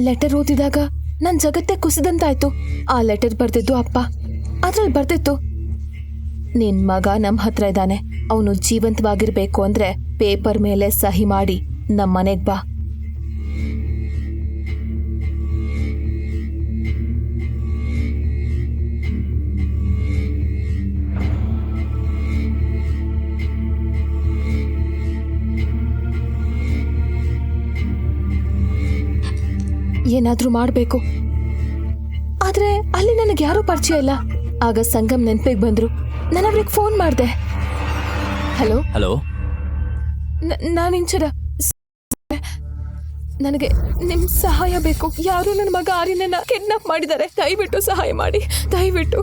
Letter ಓದಿದಾಗ ನನ್ ಜಗತ್ತೇ ಕುಸಿದಂತಾಯ್ತು. ಆ ಲೆಟರ್ ಬರ್ದಿದ್ದು ಅಪ್ಪ. ಅದ್ರಲ್ಲಿ ಬರ್ದಿತ್ತು, ನಿನ್ ಮಗ ನಮ್ ಹತ್ರ ಇದ್ದಾನೆ, ಅವನು ಜೀವಂತವಾಗಿರ್ಬೇಕು ಅಂದ್ರೆ ಪೇಪರ್ ಮೇಲೆ ಸಹಿ ಮಾಡಿ ನಮ್ ಮನೆಗ್ ಬಾ. ಏನಾದ್ರೂ ಮಾಡ್ಬೇಕು. ಆದ್ರೆ ಅಲ್ಲಿ ನನಗೆ ಯಾರೂ ಪರಿಚಯ ಇಲ್ಲ. ಆಗ ಸಂಗಮ್ ನೆನ್ಪಿಗೆ ಬಂದ್ರು. ನಾನು ಅವ್ರಿಗೆ ಫೋನ್ ಮಾಡಿದೆ. ಹಲೋ ಹಲೋ, ನಾನು ಇಂಚರ, ನನಗೆ ನಿಮ್ ಸಹಾಯ ಬೇಕು. ಯಾರು ನನ್ನ ಮಗ ಆರ್ಯನನ್ನ ಕಿಡ್ನಾಪ್ ಮಾಡಿದ್ದಾರೆ. ದಯವಿಟ್ಟು ಸಹಾಯ ಮಾಡಿ, ದಯವಿಟ್ಟು.